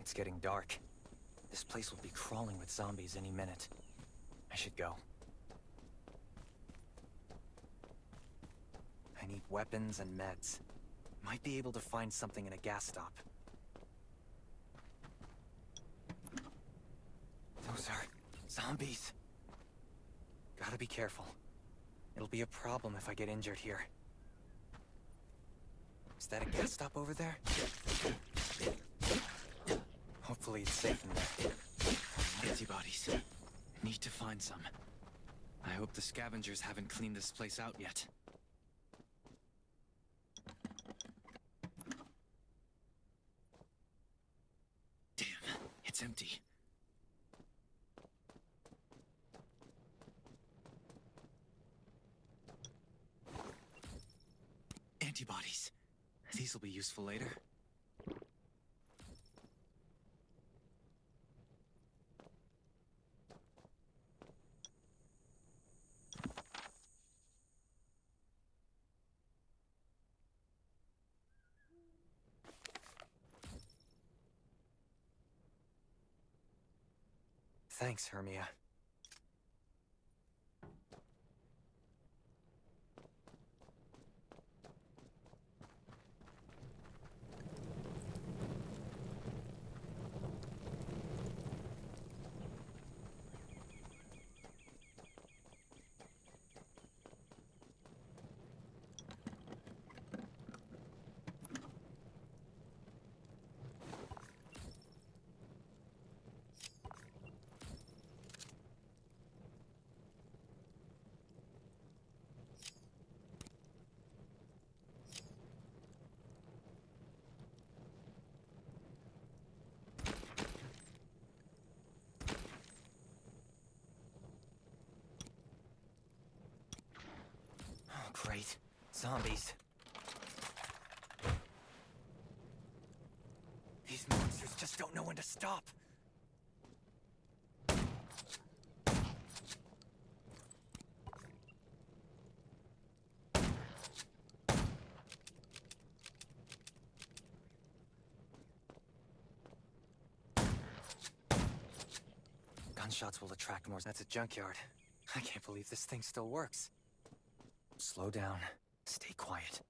It's getting dark. This place will be crawling with zombies any minute. I should go. I need weapons and meds. Might be able to find something in a gas stop. Those are zombies. Gotta be careful. It'll be a problem if I get injured here. Is that a gas stop over there? Hopefully it's safe in there. Antibodies. Need to find some. I hope the scavengers haven't cleaned this place out yet. Damn, it's empty. Antibodies. These will be useful later. Thanks, Hermia. Great. Zombies. These monsters just don't know when to stop. Gunshots will attract more. That's a junkyard. I can't believe this thing still works. Slow down. Stay quiet.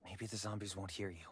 Maybe the zombies won't hear you.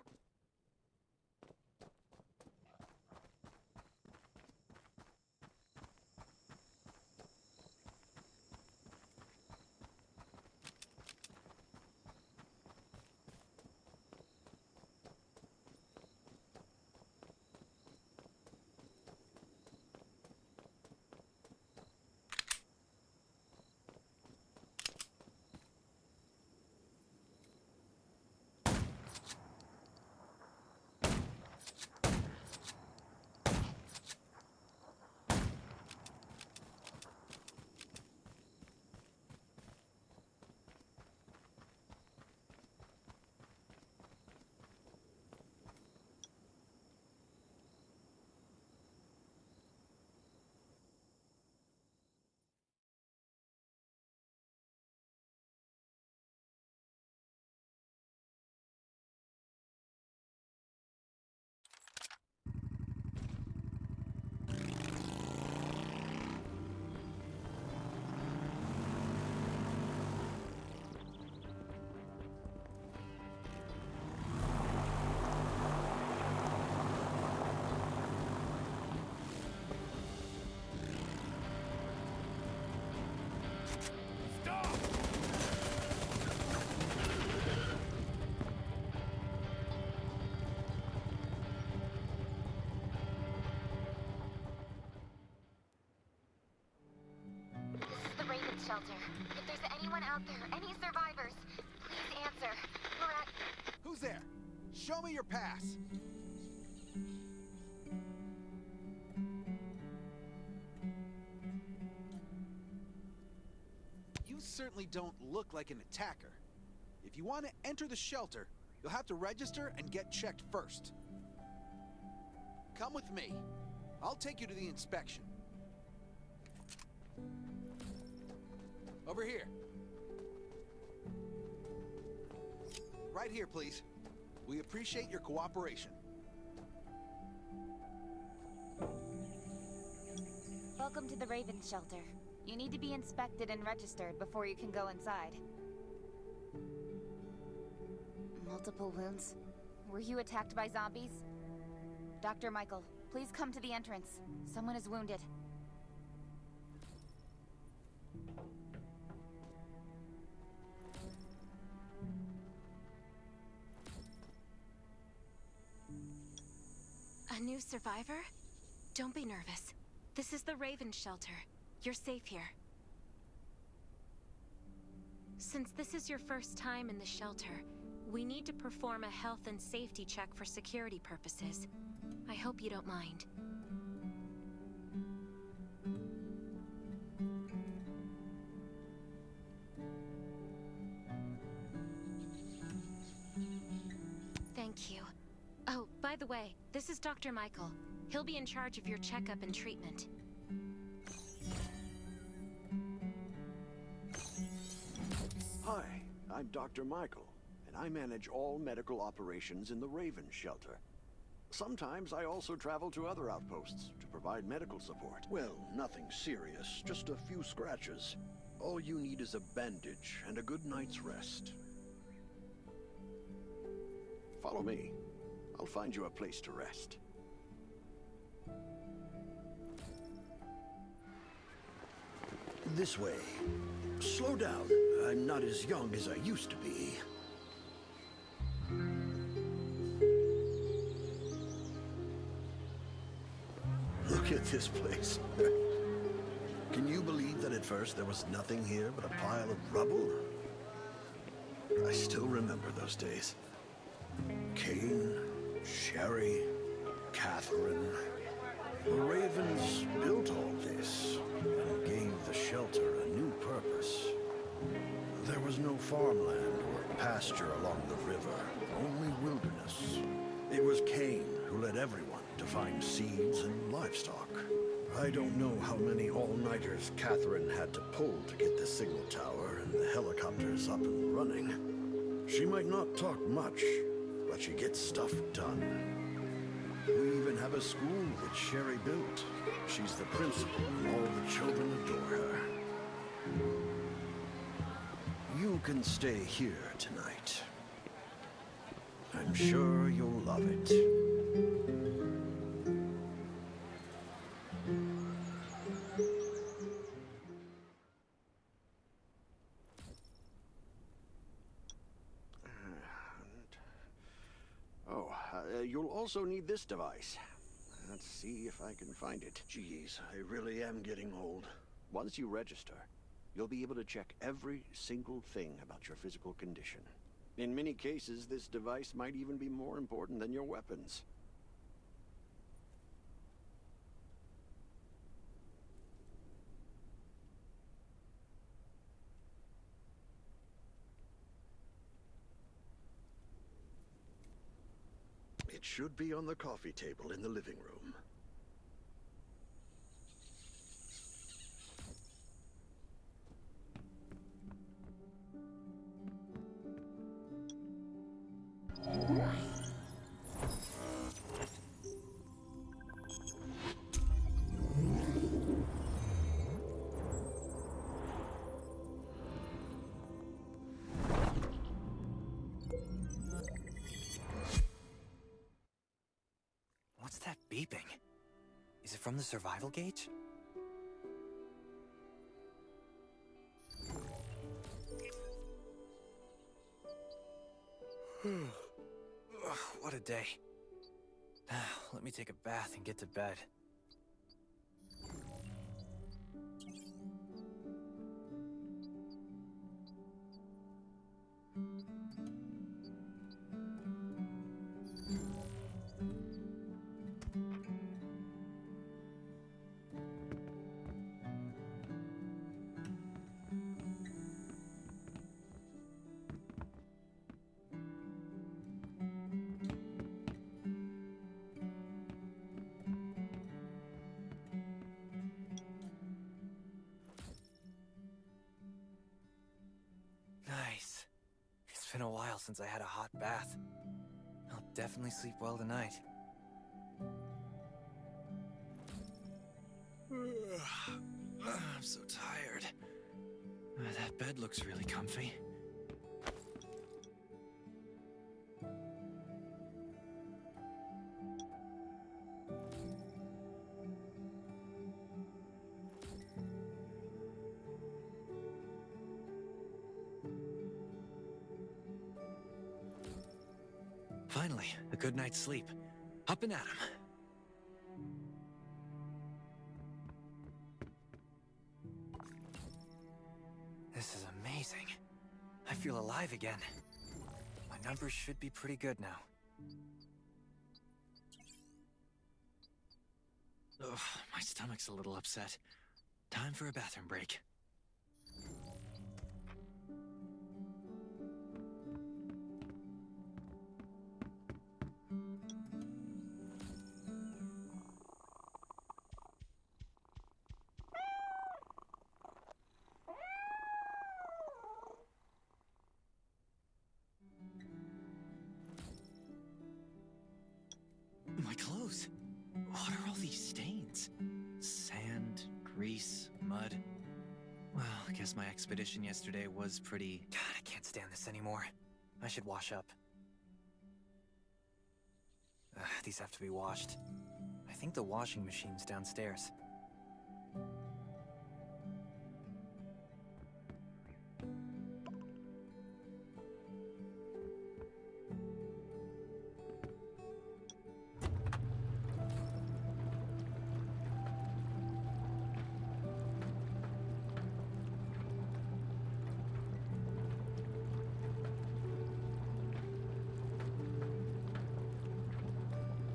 Shelter. If there's anyone out there, any survivors, please answer. We're at... Who's there? Show me your pass. You certainly don't look like an attacker. If you want to enter the shelter, you'll have to register and get checked first. Come with me. I'll take you to the inspection. Over here. Right here, please. We appreciate your cooperation. Welcome to the Raven Shelter. You need to be inspected and registered before you can go inside. Multiple wounds? Were you attacked by zombies? Dr. Michael, please come to the entrance. Someone is wounded. A new survivor? Don't be nervous. This is the Raven Shelter. You're safe here. Since this is your first time in the shelter, we need to perform a health and safety check for security purposes. I hope you don't mind. Thank you. Oh, by the way, this is Dr. Michael. He'll be in charge of your checkup and treatment. Hi, I'm Dr. Michael, and I manage all medical operations in the Raven Shelter. Sometimes I also travel to other outposts to provide medical support. Well, nothing serious, just a few scratches. All you need is a bandage and a good night's rest. Follow me. I'll find you a place to rest. This way. Slow down. I'm not as young as I used to be. Look at this place. Can you believe that at first there was nothing here but a pile of rubble? I still remember those days. Kane, Sherry, Catherine. The Ravens built all this and gave the shelter a new purpose. There was no farmland or pasture along the river, only wilderness. It was Kane who led everyone to find seeds and livestock. I don't know how many all-nighters Catherine had to pull to get the signal tower and the helicopters up and running. She might not talk much, but she gets stuff done. We even have a school that Sherry built. She's the principal, and all the children adore her. You can stay here tonight. I'm sure you'll love it. You'll also need this device. Let's see if I can find it. Jeez, I really am getting old. Once you register, you'll be able to check every single thing about your physical condition. In many cases, this device might even be more important than your weapons. It should be on the coffee table in the living room. What's that beeping? Is it from the survival gauge? What a day. Let me take a bath and get to bed. Nice. It's been a while since I had a hot bath. I'll definitely sleep well tonight. so tired. That bed looks really comfy. Finally, a good night's sleep. Up and at 'em. This is amazing. I feel alive again. My numbers should be pretty good now. Ugh, my stomach's a little upset. Time for a bathroom break. My clothes. What are all these stains? Sand, grease, mud. Well, I guess my expedition yesterday was pretty... God, I can't stand this anymore. I should wash up. These have to be washed. I think the washing machine's downstairs.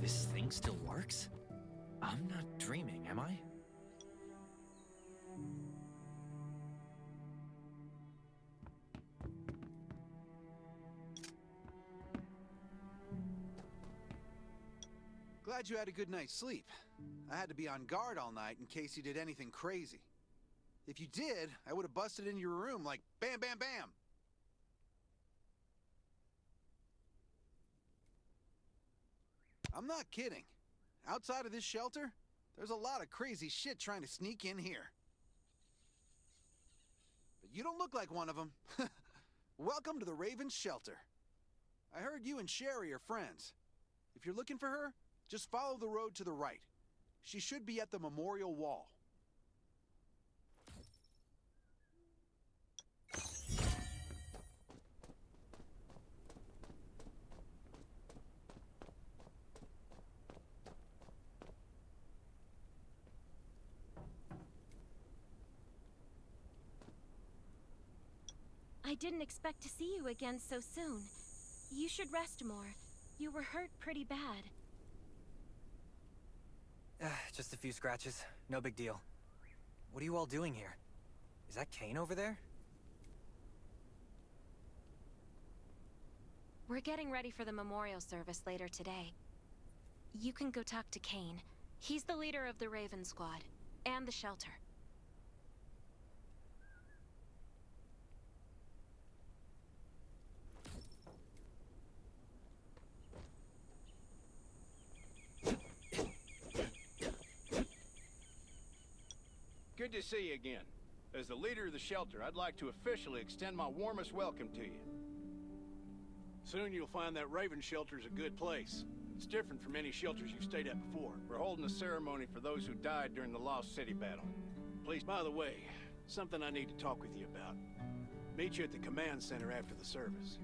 This thing still works? I'm not dreaming, am I? Glad you had a good night's sleep. I had to be on guard all night in case you did anything crazy. If you did, I would have busted into your room like bam, bam, bam. I'm not kidding. Outside of this shelter, there's a lot of crazy shit trying to sneak in here. But you don't look like one of them. Welcome to the Raven's shelter. I heard you and Sherry are friends. If you're looking for her, just follow the road to the right. She should be at the memorial wall. I didn't expect to see you again so soon. You should rest more. You were hurt pretty bad. Just a few scratches. No big deal. What are you all doing here? Is that Kane over there? We're getting ready for the memorial service later today. You can go talk to Kane. He's the leader of the Raven Squad, and the shelter. Good to see you again. As the leader of the shelter, I'd like to officially extend my warmest welcome to you. Soon you'll find that Raven shelter's a good place. It's different from any shelters you've stayed at before. We're holding a ceremony for those who died during the Lost City battle. Please, by the way, something I need to talk with you about. Meet you at the command center after the service.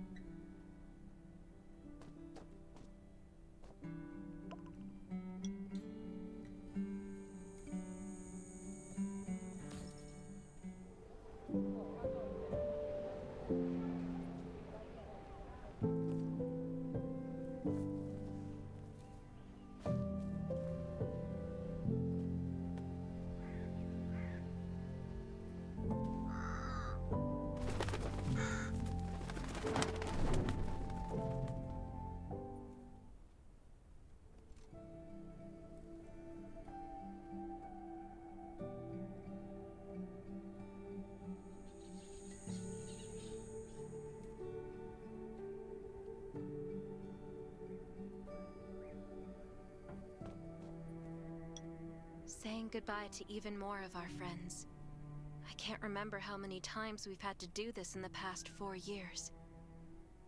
Saying goodbye to even more of our friends. I can't remember how many times we've had to do this in the past 4 years.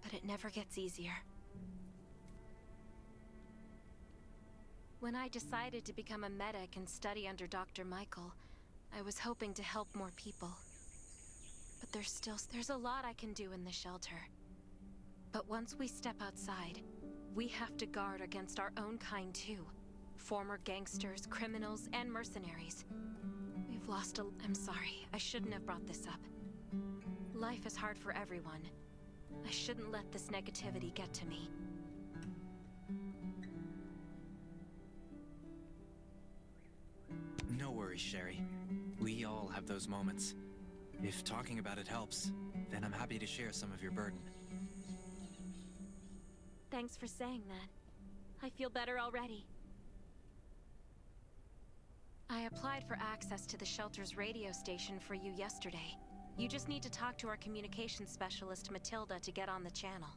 But it never gets easier. When I decided to become a medic and study under Dr. Michael, I was hoping to help more people. But there's a lot I can do in the shelter. But once we step outside, we have to guard against our own kind too. Former gangsters, criminals, and mercenaries. We've lost I'm sorry, I shouldn't have brought this up. Life is hard for everyone. I shouldn't let this negativity get to me. No worries, Sherry. We all have those moments. If talking about it helps, then I'm happy to share some of your burden. Thanks for saying that. I feel better already. I applied for access to the shelter's radio station for you yesterday. You just need to talk to our communications specialist, Matilda, to get on the channel.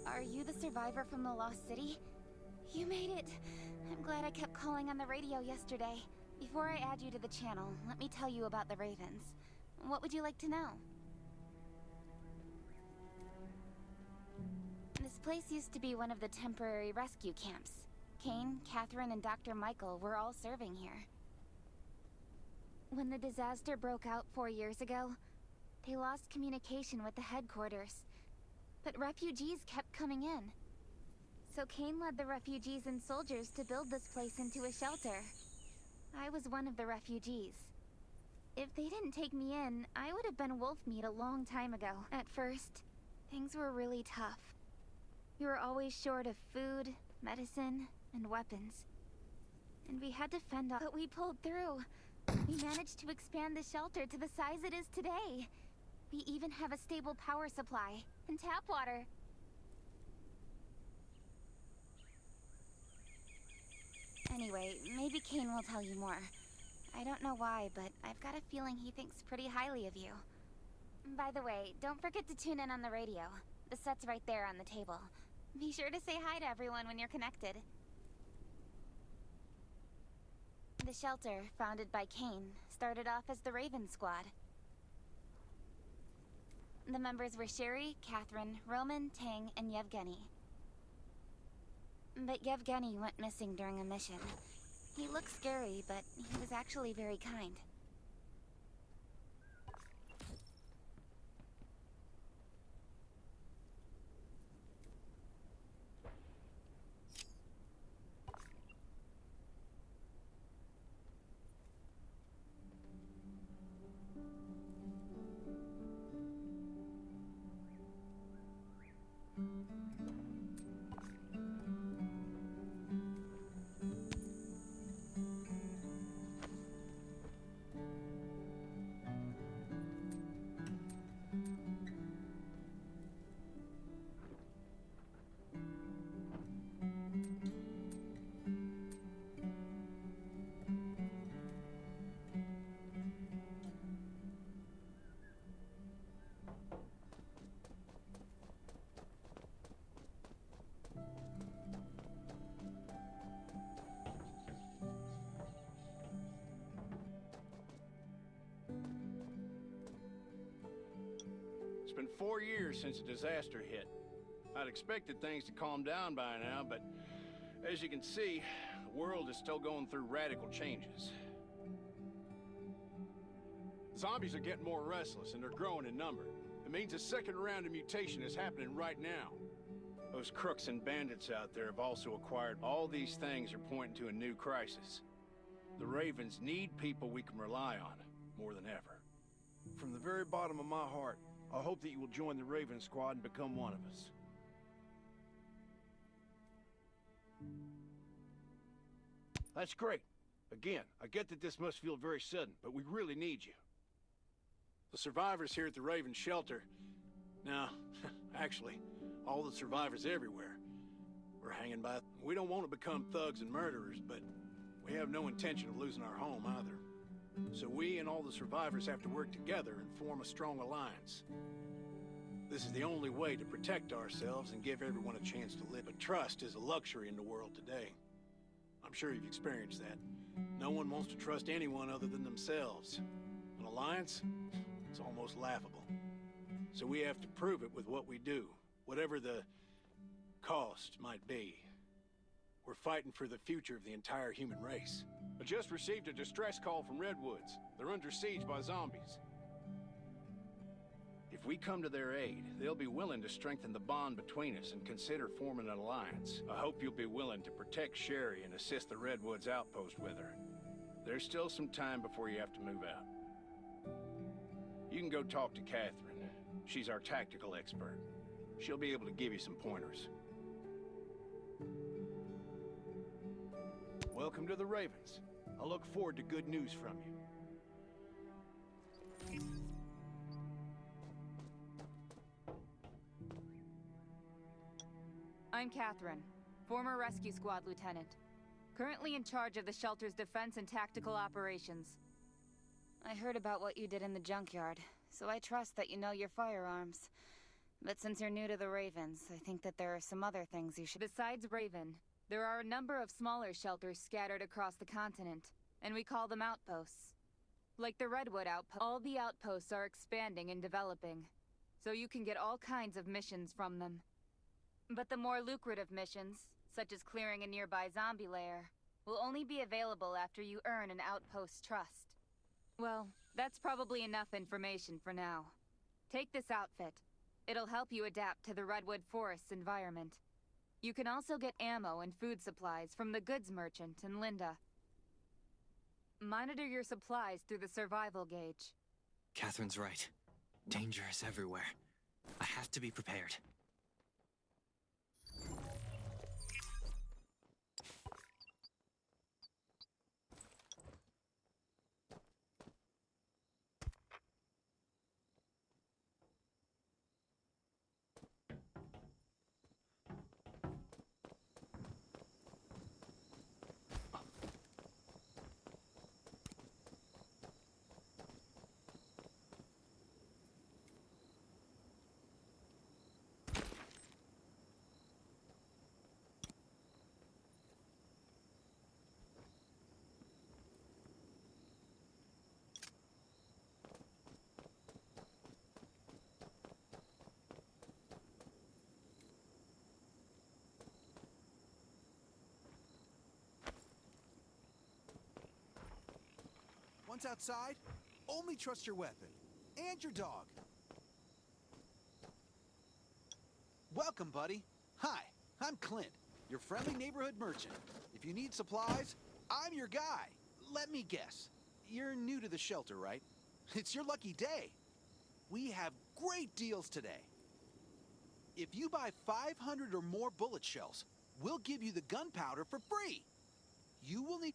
Are you the survivor from the Lost City? You made it! I'm glad I kept calling on the radio yesterday. Before I add you to the channel, let me tell you about the Ravens. What would you like to know? This place used to be one of the temporary rescue camps. Kane, Catherine, and Dr. Michael were all serving here. When the disaster broke out 4 years ago, they lost communication with the headquarters. But refugees kept coming in. So Kane led the refugees and soldiers to build this place into a shelter. I was one of the refugees. If they didn't take me in, I would have been wolf meat a long time ago. At first, things were really tough. We were always short of food, medicine, and weapons. And we had to fend off, but we pulled through. We managed to expand the shelter to the size it is today. We even have a stable power supply and tap water. Anyway, maybe Kane will tell you more. I don't know why, but I've got a feeling he thinks pretty highly of you. By the way, don't forget to tune in on the radio. The set's right there on the table. Be sure to say hi to everyone when you're connected. The shelter, founded by Kane, started off as the Raven Squad. The members were Sherry, Catherine, Roman, Tang, and Yevgeny. But Yevgeny went missing during a mission. He looked scary, but he was actually very kind. It's been 4 years since the disaster hit. I'd expected things to calm down by now, but as you can see, the world is still going through radical changes. Zombies are getting more restless, and they're growing in number. It means a second round of mutation is happening right now. Those crooks and bandits out there have also acquired all these things are pointing to a new crisis. The Ravens need people we can rely on, more than ever. From the very bottom of my heart, I hope that you will join the Raven Squad and become one of us. That's great. Again, I get that this must feel very sudden, but we really need you. The survivors here at the Raven Shelter... Now, actually, all the survivors everywhere. We're we're hanging by. We don't want to become thugs and murderers, but we have no intention of losing our home either. So we and all the survivors have to work together and form a strong alliance. This is the only way to protect ourselves and give everyone a chance to live. But trust is a luxury in the world today. I'm sure you've experienced that. No one wants to trust anyone other than themselves. An alliance? It's almost laughable. So we have to prove it with what we do, whatever the cost might be. We're fighting for the future of the entire human race. I just received a distress call from Redwoods. They're under siege by zombies. If we come to their aid, they'll be willing to strengthen the bond between us and consider forming an alliance. I hope you'll be willing to protect Sherry and assist the Redwoods outpost with her. There's still some time before you have to move out. You can go talk to Catherine. She's our tactical expert. She'll be able to give you some pointers. Welcome to the Ravens. I look forward to good news from you. I'm Catherine, former rescue squad lieutenant. Currently in charge of the shelter's defense and tactical operations. I heard about what you did in the junkyard, so I trust that you know your firearms. But since you're new to the Ravens, I think that there are some other things you should— Besides Raven, there are a number of smaller shelters scattered across the continent, and we call them outposts. Like the Redwood outpost, all the outposts are expanding and developing, so you can get all kinds of missions from them. But the more lucrative missions, such as clearing a nearby zombie lair, will only be available after you earn an outpost's trust. Well, that's probably enough information for now. Take this outfit. It'll help you adapt to the Redwood Forest's environment. You can also get ammo and food supplies from the goods merchant in Linda. Monitor your supplies through the survival gauge. Catherine's right. Danger is everywhere. I have to be prepared. Once outside, only trust your weapon and your dog. Welcome, buddy. Hi, I'm Clint, your friendly neighborhood merchant. If you need supplies, I'm your guy. Let me guess. You're new to the shelter, right? It's your lucky day. We have great deals today. If you buy 500 or more bullet shells, we'll give you the gunpowder for free. You will need...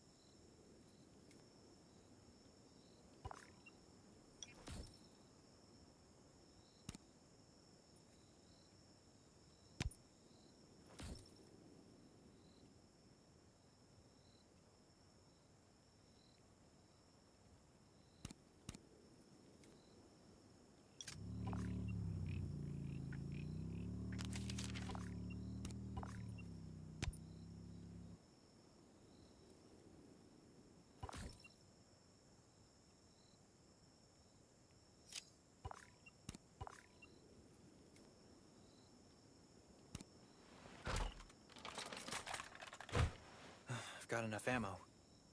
I've got enough ammo.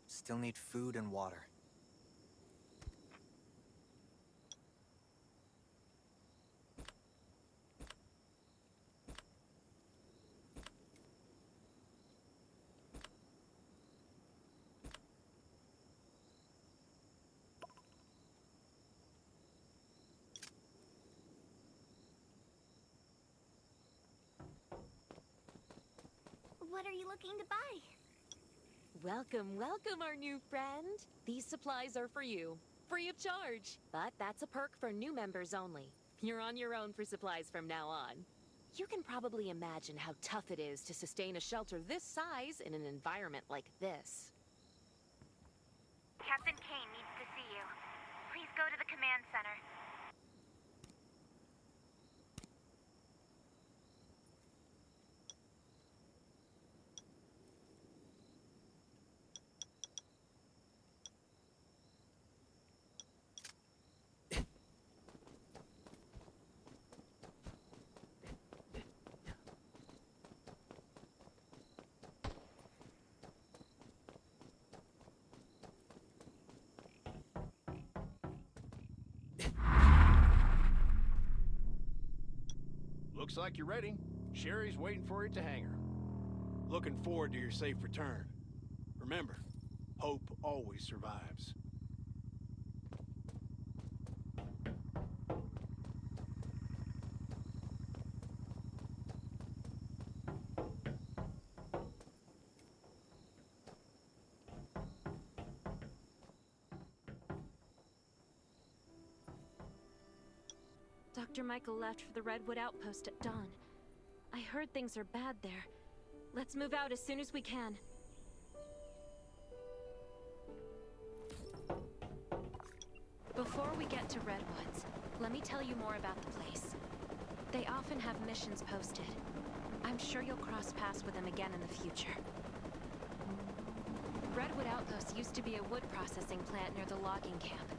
Still need food and water. What are you looking to buy? Welcome, welcome, our new friend. These supplies are for you, free of charge. But that's a perk for new members only. You're on your own for supplies from now on. You can probably imagine how tough it is to sustain a shelter this size in an environment like this. Captain Kane needs to see you. Please go to the command center. Looks like you're ready. Sherry's waiting for you at the hangar. Looking forward to your safe return. Remember, hope always survives. Dr. Michael left for the Redwood Outpost at dawn. I heard things are bad there. Let's move out as soon as we can. Before we get to Redwoods, let me tell you more about the place. They often have missions posted. I'm sure you'll cross paths with them again in the future. Redwood Outpost used to be a wood processing plant near the logging camp.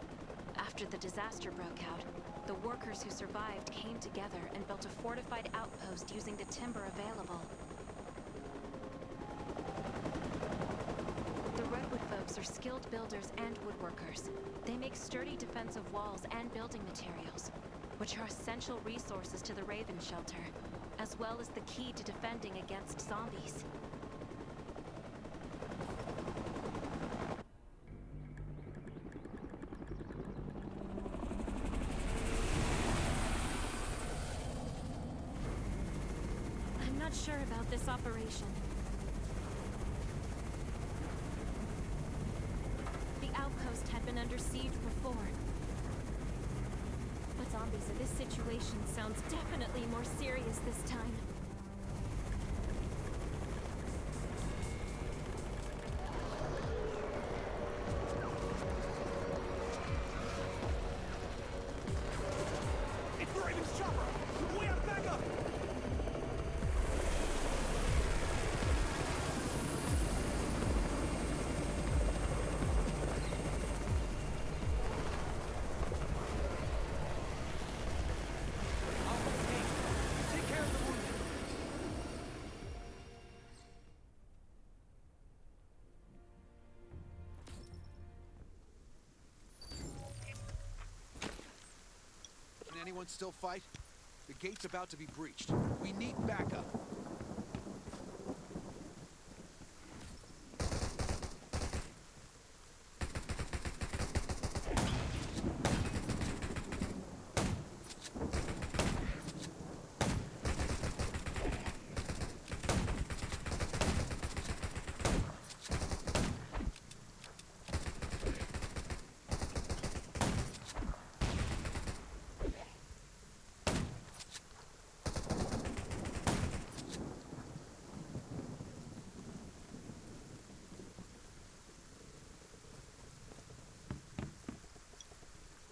After the disaster broke out, the workers who survived came together and built a fortified outpost using the timber available. The Redwood folks are skilled builders and woodworkers. They make sturdy defensive walls and building materials, which are essential resources to the Raven Shelter, as well as the key to defending against zombies. I'm not sure about this operation. The outpost had been under siege before. But zombies in this situation sounds definitely more serious this time. It's the Raven's chopper! We have backup! Take care of the wounded. Can anyone still fight? The gate's about to be breached. We need backup.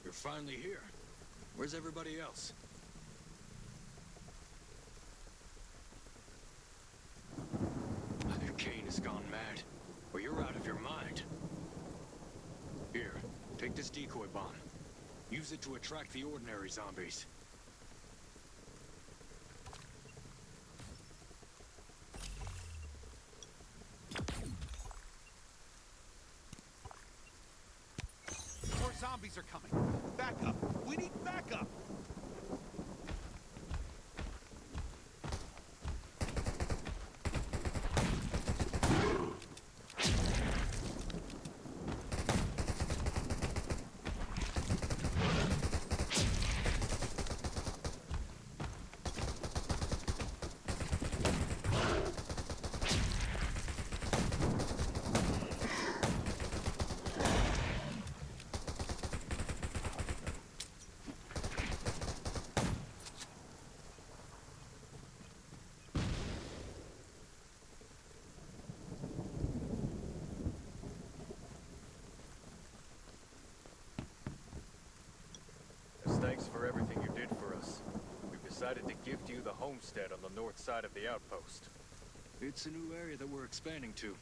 You're finally here. Where's everybody else? Either Kane has gone mad, or you're out of your mind. Here, take this decoy bomb. Use it to attract the ordinary zombies. More zombies are coming. Backup! We need backup! decided to gift you the homestead on the north side of the outpost. It's a new area that we're expanding to.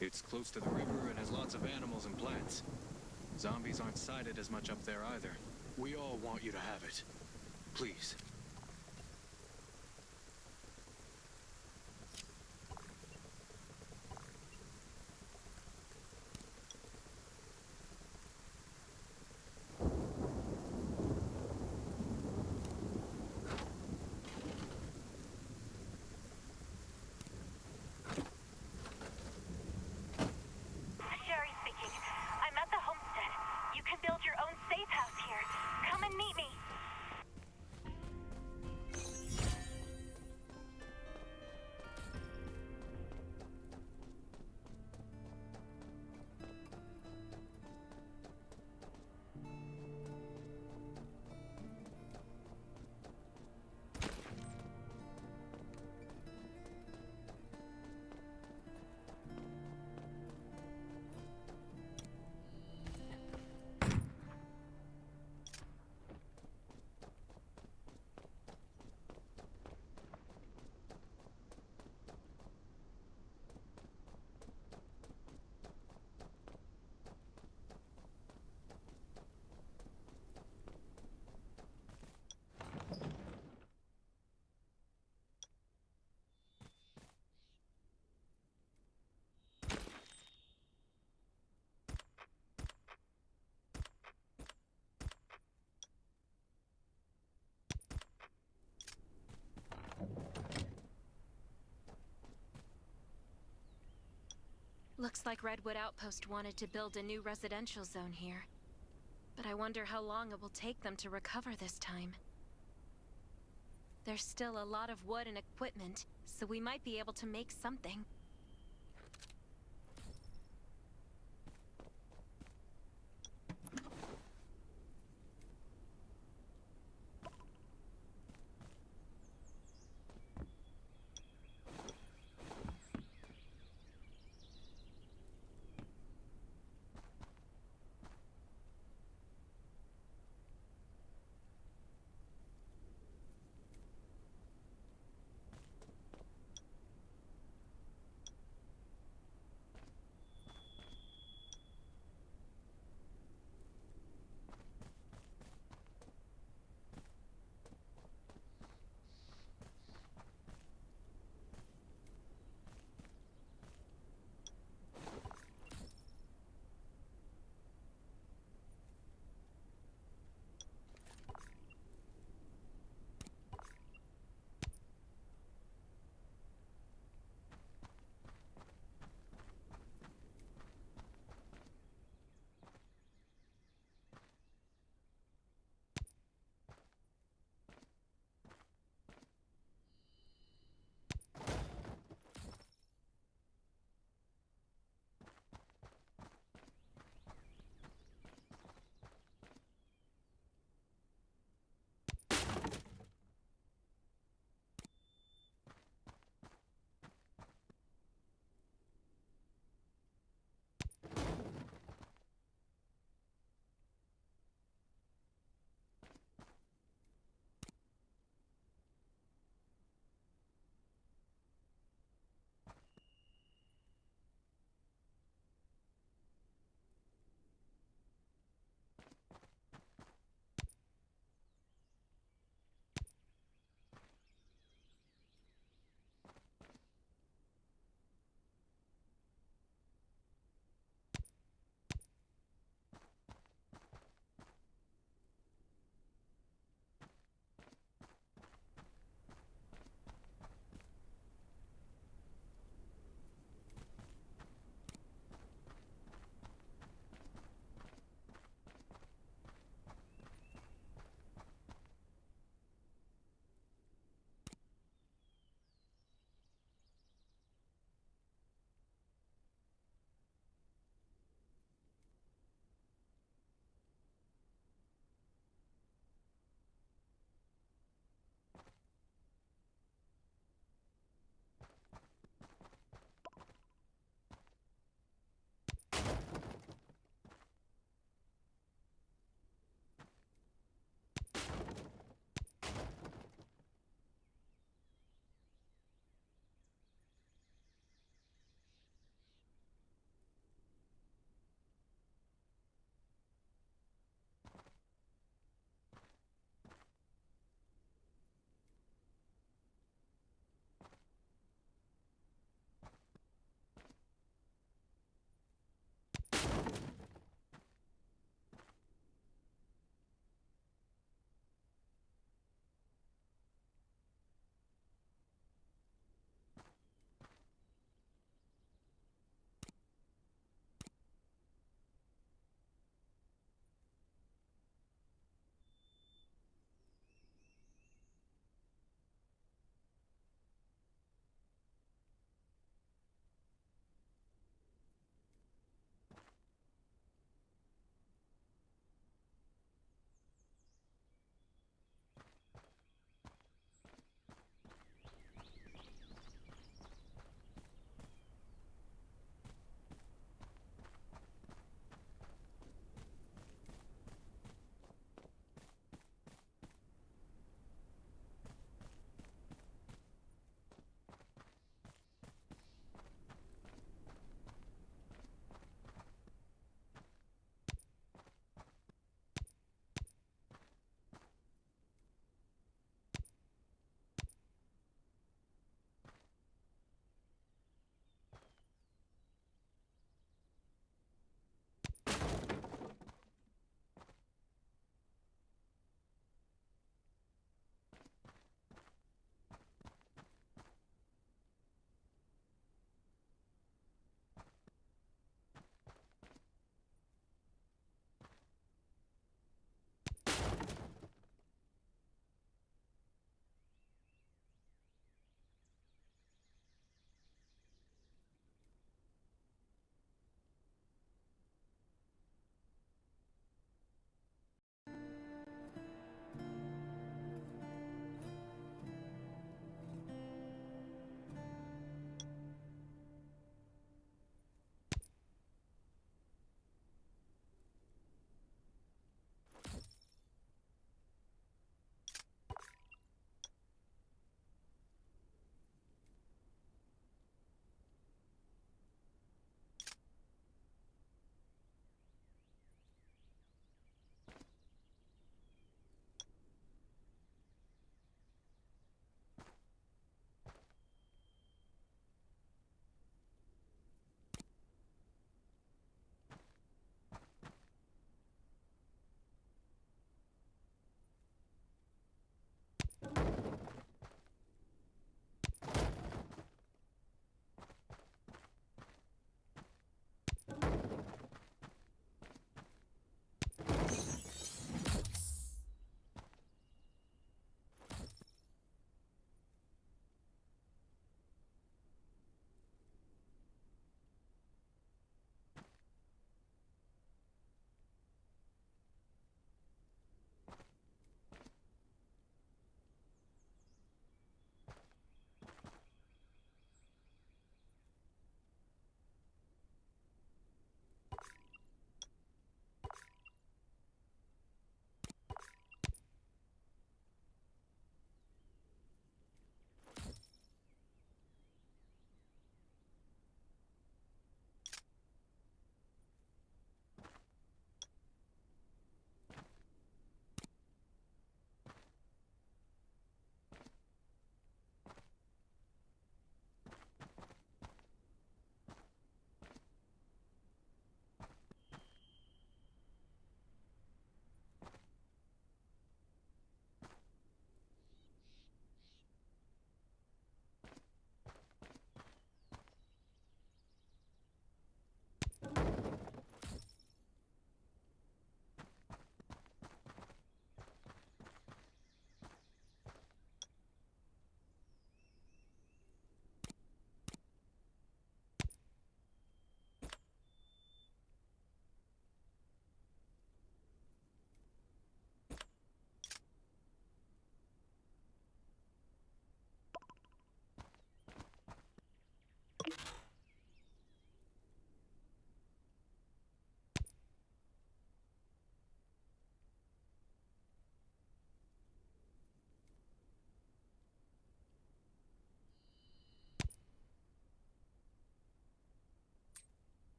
It's close to the river and has lots of animals and plants. Zombies aren't sighted as much up there either. We all want you to have it. Please. Sherry speaking. I'm at the homestead. You can build your own safe house here. Come and meet me. Looks like Redwood Outpost wanted to build a new residential zone here. But I wonder how long it will take them to recover this time. There's still a lot of wood and equipment, so we might be able to make something.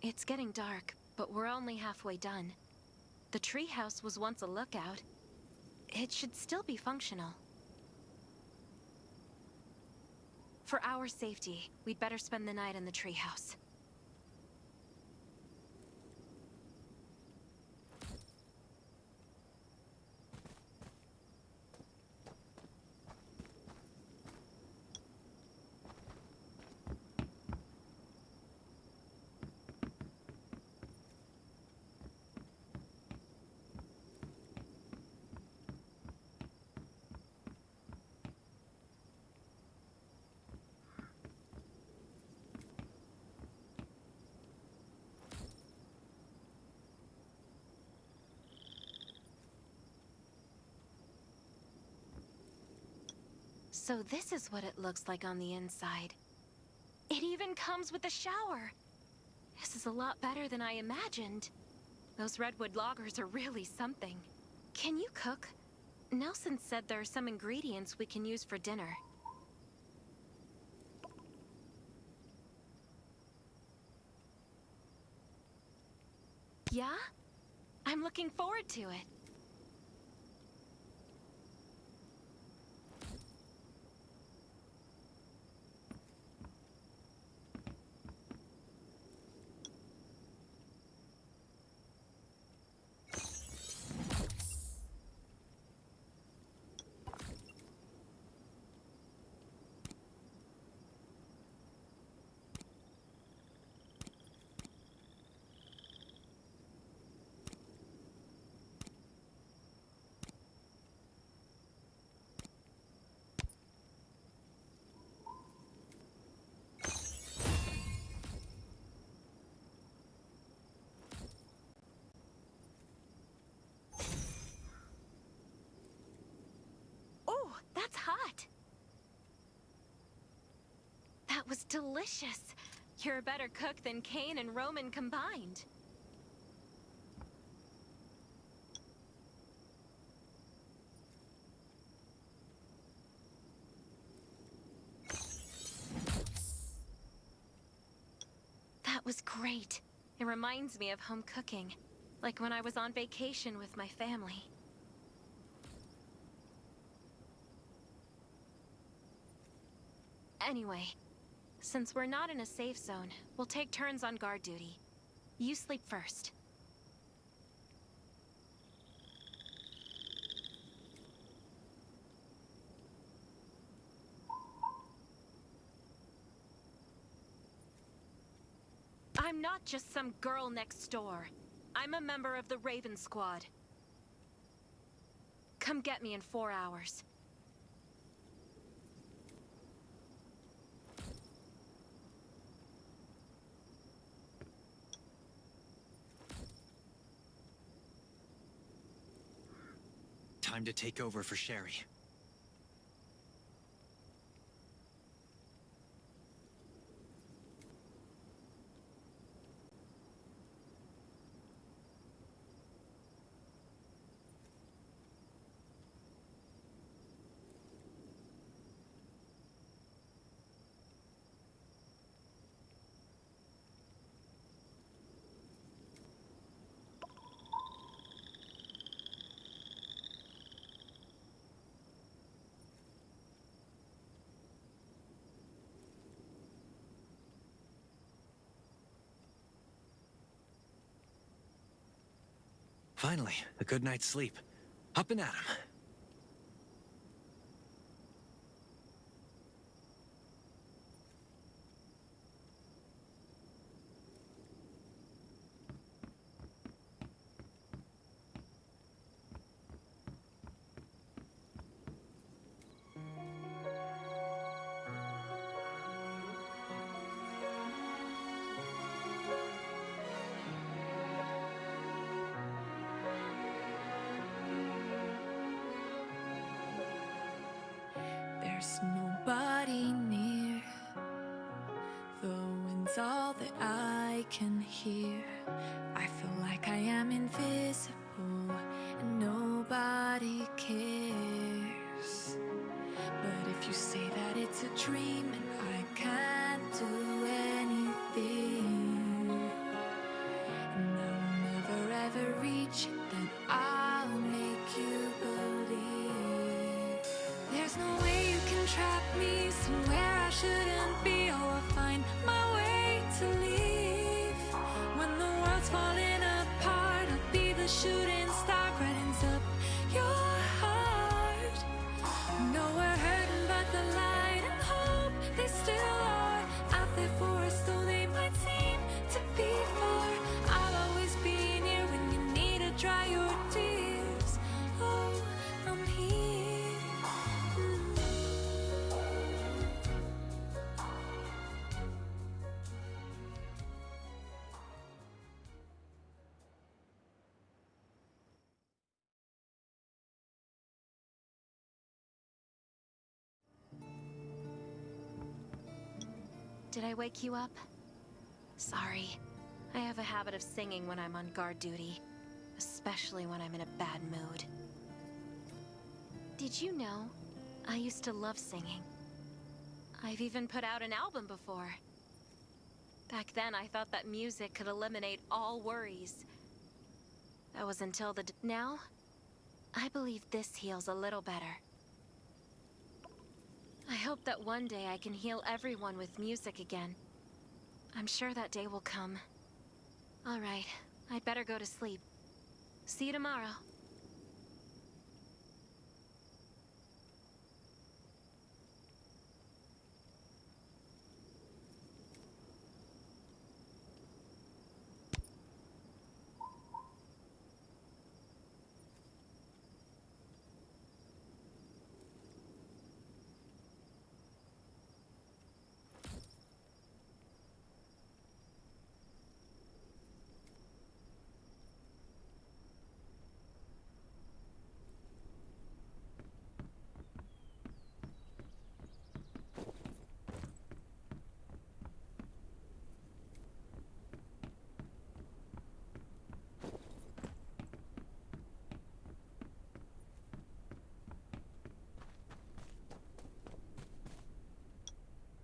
It's getting dark, but we're only halfway done. The treehouse was once a lookout. It should still be functional. For our safety, we'd better spend the night in the treehouse. So this is what it looks like on the inside. It even comes with a shower! This is a lot better than I imagined. Those redwood loggers are really something. Can you cook? Nelson said there are some ingredients we can use for dinner. Yeah? I'm looking forward to it. That's hot! That was delicious! You're a better cook than Kane and Roman combined. That was great. It reminds me of home cooking, like when I was on vacation with my family. Anyway, since we're not in a safe zone, we'll take turns on guard duty. You sleep first. I'm not just some girl next door. I'm a member of the Raven Squad. Come get me in 4 hours. Time to take over for Sherry. Finally, a good night's sleep. Up and at 'em. There's nobody near. The wind's all that I can hear. I feel like I am invisible and nobody cares. But if you say that it's a dream and I can't do anything, me somewhere I shouldn't be. Oh, I'll find my way to leave. When the world's falling apart, I'll be the shooting star, brightens up your heart. No, we're hurting, but the light and hope, they still are out there for us, though they might seem to be far. I'll always be near when you need to dry your tears. Oh, I'm here. Did I wake you up? Sorry. I have a habit of singing when I'm on guard duty, especially when I'm in a bad mood. Did you know I used to love singing? I've even put out an album before. Back then, I thought that music could eliminate all worries. That was until now, I believe this heals a little better. I hope that one day I can heal everyone with music again. I'm sure that day will come. All right, I'd better go to sleep. See you tomorrow.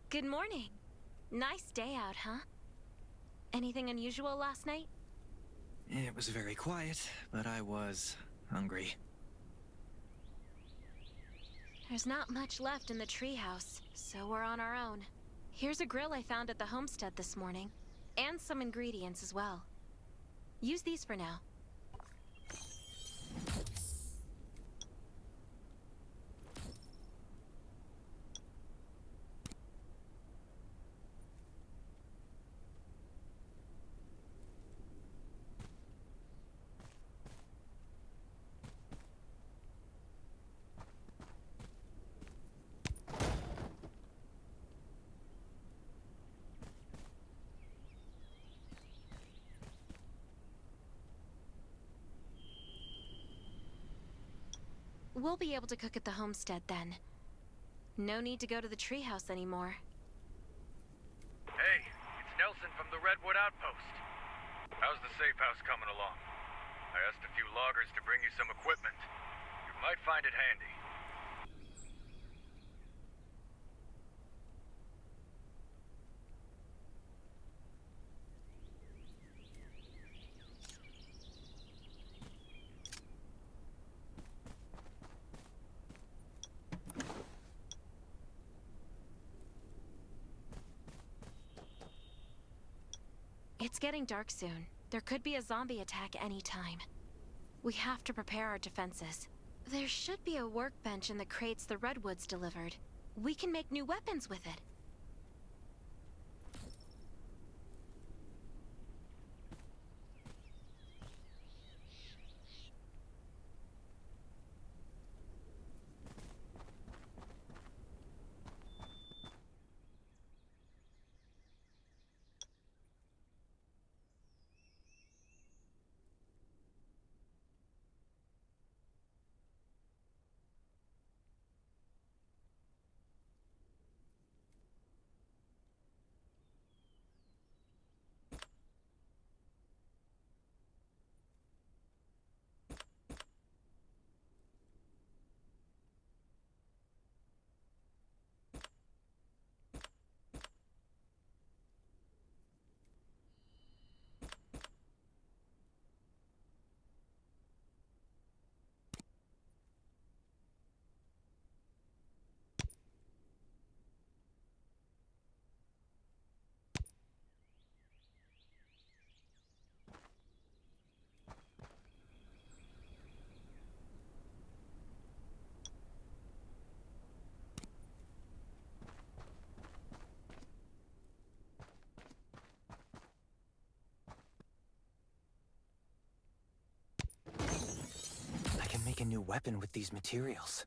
Good morning. Nice day out, huh? Anything unusual last night? It was very quiet, but I was hungry. There's not much left in the treehouse, so we're on our own. Here's a grill I found at the homestead this morning, and some ingredients as well. Use these for now. We'll be able to cook at the homestead then. No need to go to the treehouse anymore. Hey, it's Nelson from the Redwood Outpost. How's the safe house coming along? I asked a few loggers to bring you some equipment. You might find it handy. It's getting dark soon. There could be a zombie attack any time. We have to prepare our defenses. There should be a workbench in the crates the Redwoods delivered. We can make new weapons with it. new weapon with these materials.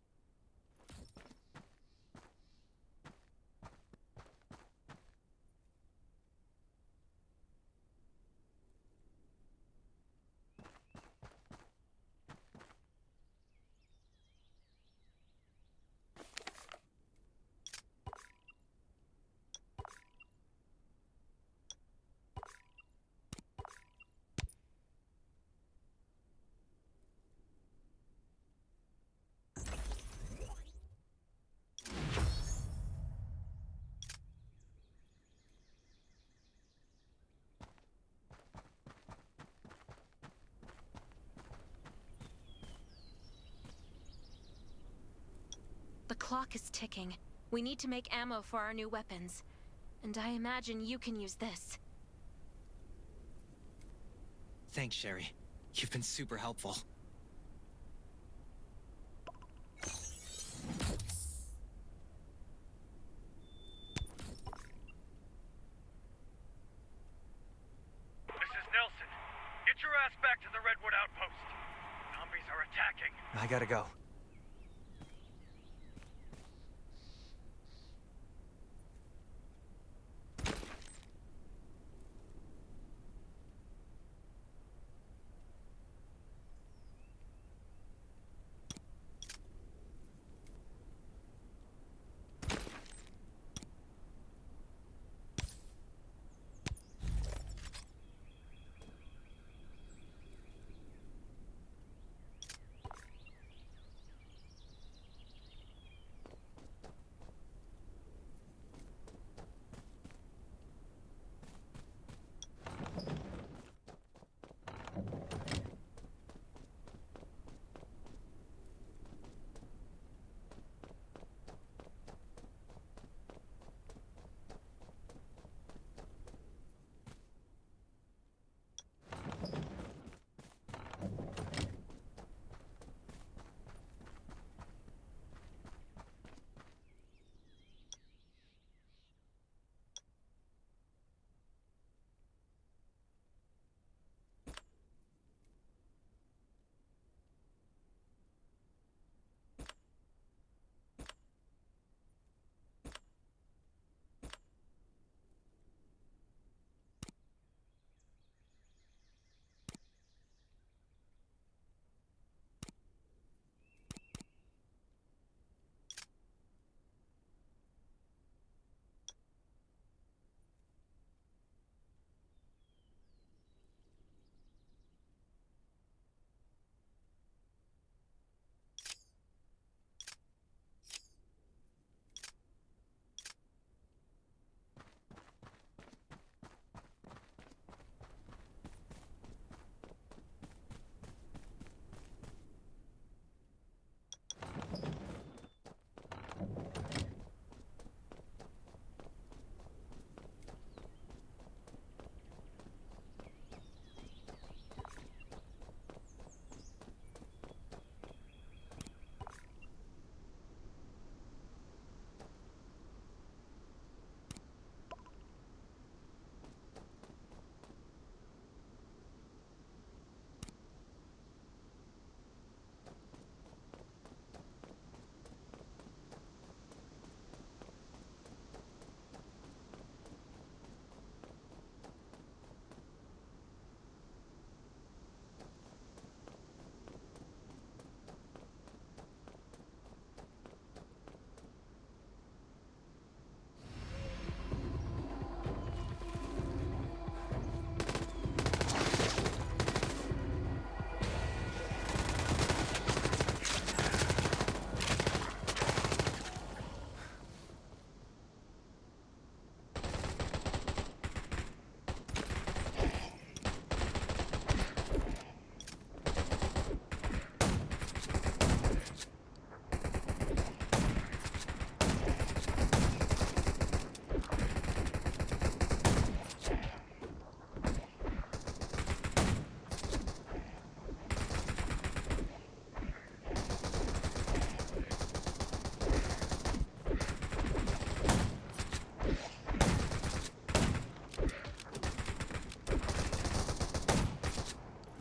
The clock is ticking. We need to make ammo for our new weapons. And I imagine you can use this. Thanks, Sherry. You've been super helpful. This is Nelson. Get your ass back to the Redwood Outpost. Zombies are attacking. I gotta go.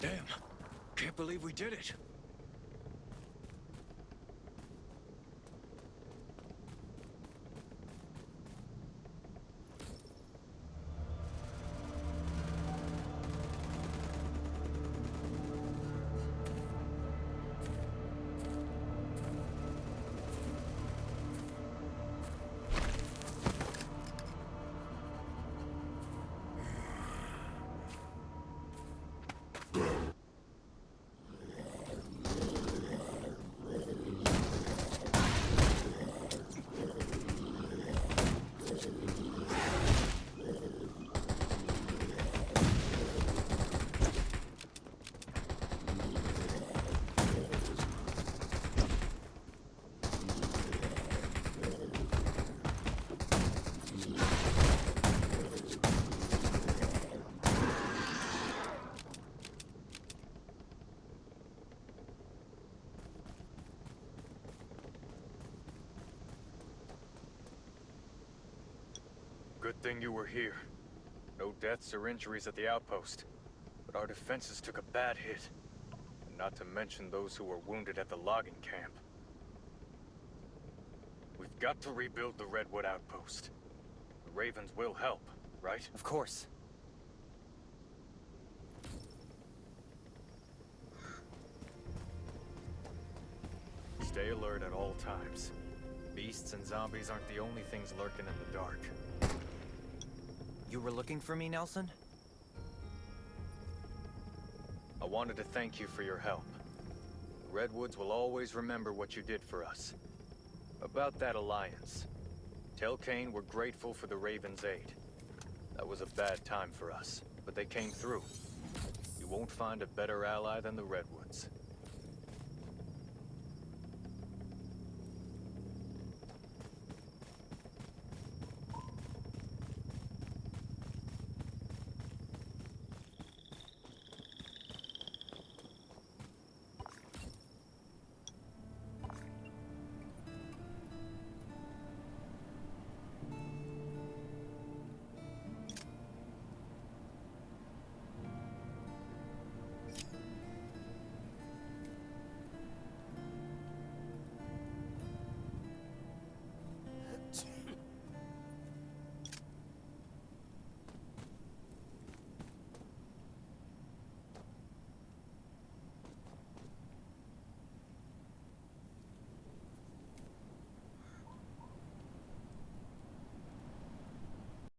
Damn. Can't believe we did it. Good thing you were here. No deaths or injuries at the outpost. But our defenses took a bad hit. And not to mention those who were wounded at the logging camp. We've got to rebuild the Redwood outpost. The Ravens will help, right? Of course. Stay alert at all times. Beasts and zombies aren't the only things lurking in the dark. You were looking for me, Nelson? I wanted to thank you for your help. The Redwoods will always remember what you did for us. About that alliance. Tell Kane we're grateful for the Raven's aid. That was a bad time for us, but they came through. You won't find a better ally than the Redwoods.